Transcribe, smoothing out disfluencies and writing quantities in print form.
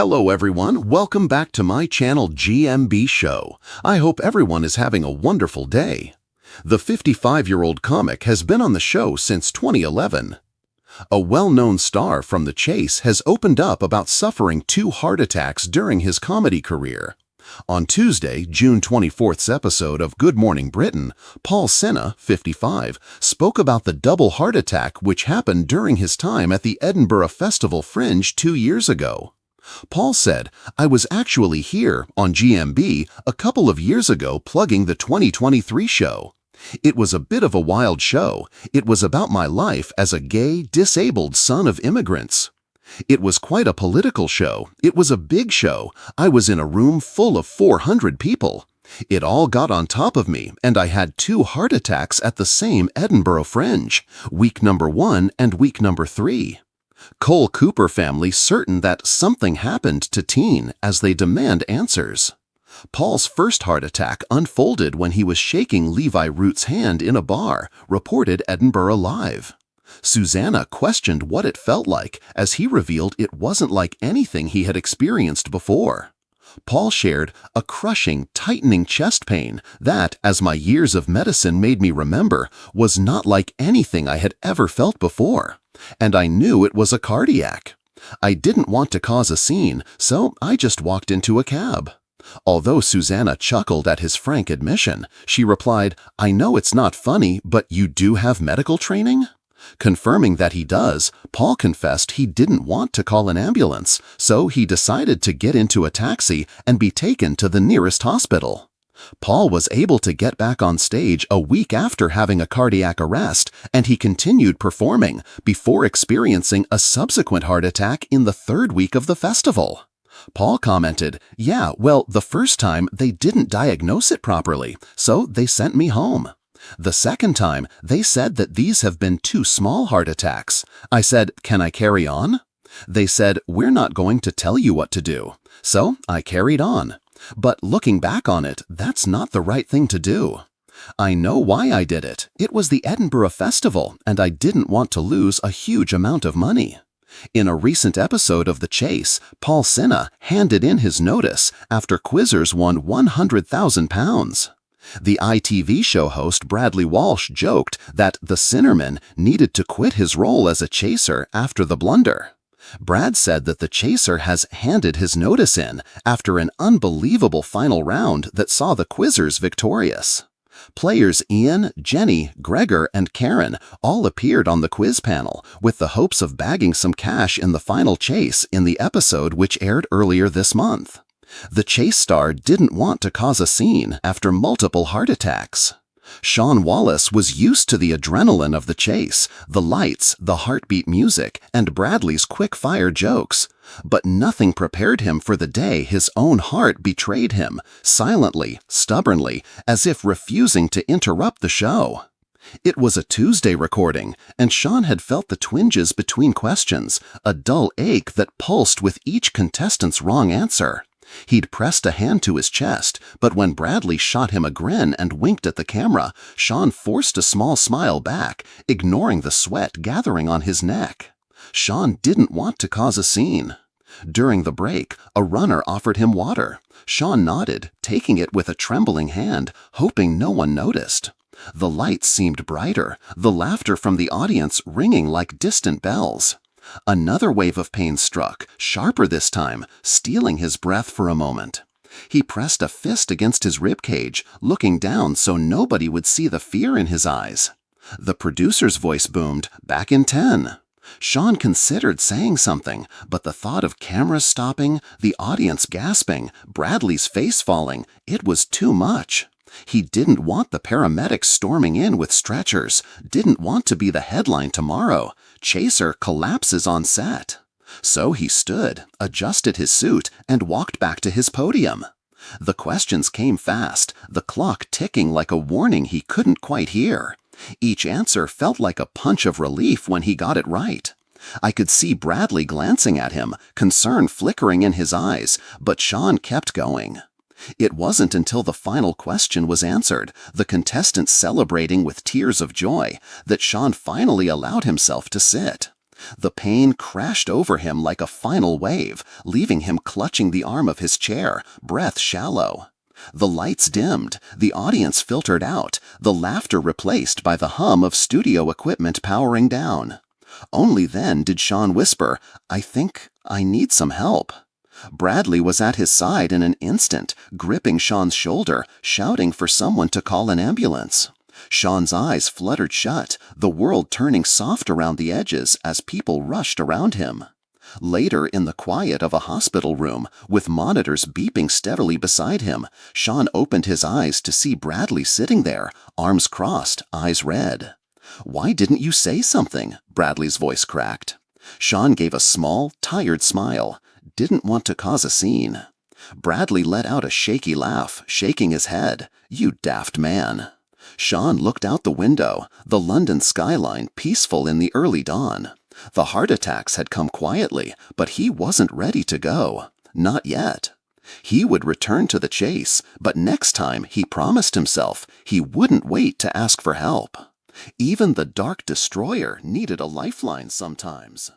Hello everyone, welcome back to my channel GMB SHOW. I hope everyone is having a wonderful day. The 55-year-old comic has been on the show since 2011. A well-known star from The Chase has opened up about suffering 2 heart attacks during his comedy career. On Tuesday, June 24th's episode of Good Morning Britain, Paul Sinha, 55, spoke about the double heart attack which happened during his time at the Edinburgh Festival Fringe 2 years ago. Paul said, "I was actually here on GMB a couple of years ago plugging the 2023 show. It was a bit of a wild show. It was about my life as a gay, disabled son of immigrants. It was quite a political show. It was a big show. I was in a room full of 400 people. It all got on top of me, and I had 2 heart attacks at the same Edinburgh Fringe, week number 1 and week number 3. Cole Cooper family certain that something happened to teen as they demand answers. Paul's first heart attack unfolded when he was shaking Levi Root's hand in a bar, reported Edinburgh Live. Susanna questioned what it felt like as he revealed it wasn't like anything he had experienced before. Paul shared a crushing, tightening chest pain that, as my years of medicine made me remember, was not like anything I had ever felt before. And I knew it was a cardiac. I didn't want to cause a scene, so I just walked into a cab." Although Susanna chuckled at his frank admission, she replied, "I know it's not funny, but you do have medical training?" Confirming that he does, Paul confessed he didn't want to call an ambulance, so he decided to get into a taxi and be taken to the nearest hospital. Paul was able to get back on stage a week after having a cardiac arrest, and he continued performing before experiencing a subsequent heart attack in the 3rd week of the festival. Paul commented, "Yeah, well, the first time they didn't diagnose it properly, so they sent me home. The second time, they said that these have been 2 small heart attacks. I said, 'Can I carry on?' They said, 'We're not going to tell you what to do.' So I carried on. But looking back on it, that's not the right thing to do. I know why I did it. It was the Edinburgh Festival, and I didn't want to lose a huge amount of money." In a recent episode of The Chase, Paul Sinha handed in his notice after quizzers won £100,000. The ITV show host Bradley Walsh joked that the Sinnerman needed to quit his role as a chaser after the blunder. Brad said that the chaser has handed his notice in after an unbelievable final round that saw the quizzers victorious. Players Ian, Jenny, Gregor, and Karen all appeared on the quiz panel with the hopes of bagging some cash in the final chase in the episode which aired earlier this month. The Chase star didn't want to cause a scene after multiple heart attacks. Sean Wallace was used to the adrenaline of the chase, the lights, the heartbeat music, and Bradley's quick-fire jokes. But nothing prepared him for the day his own heart betrayed him, silently, stubbornly, as if refusing to interrupt the show. It was a Tuesday recording, and Sean had felt the twinges between questions, a dull ache that pulsed with each contestant's wrong answer. He'd pressed a hand to his chest, but when Bradley shot him a grin and winked at the camera, Sean forced a small smile back, ignoring the sweat gathering on his neck. Sean didn't want to cause a scene. During the break, a runner offered him water. Sean nodded, taking it with a trembling hand, hoping no one noticed. The lights seemed brighter, the laughter from the audience ringing like distant bells. Another wave of pain struck, sharper this time, stealing his breath for a moment. He pressed a fist against his ribcage, looking down so nobody would see the fear in his eyes. The producer's voice boomed, "Back in 10." Sean considered saying something, but the thought of cameras stopping, the audience gasping, Bradley's face falling, it was too much. He didn't want the paramedics storming in with stretchers, didn't want to be the headline tomorrow. Chaser collapses on set. So he stood, adjusted his suit, and walked back to his podium. The questions came fast, the clock ticking like a warning he couldn't quite hear. Each answer felt like a punch of relief when he got it right. I could see Bradley glancing at him, concern flickering in his eyes, but Sean kept going. It wasn't until the final question was answered, the contestants celebrating with tears of joy, that Sean finally allowed himself to sit. The pain crashed over him like a final wave, leaving him clutching the arm of his chair, breath shallow. The lights dimmed, the audience filtered out, the laughter replaced by the hum of studio equipment powering down. Only then did Sean whisper, "I think I need some help." Bradley was at his side in an instant, gripping Sean's shoulder, shouting for someone to call an ambulance. Sean's eyes fluttered shut, the world turning soft around the edges as people rushed around him. Later, in the quiet of a hospital room, with monitors beeping steadily beside him, Sean opened his eyes to see Bradley sitting there, arms crossed, eyes red. "Why didn't you say something?" Bradley's voice cracked. Sean gave a small, tired smile. Didn't want to cause a scene. Bradley let out a shaky laugh, shaking his head. "You daft man." Sean looked out the window, the London skyline peaceful in the early dawn. The heart attacks had come quietly, but he wasn't ready to go. Not yet. He would return to the chase, but next time, he promised himself, he wouldn't wait to ask for help. Even the Dark Destroyer needed a lifeline sometimes.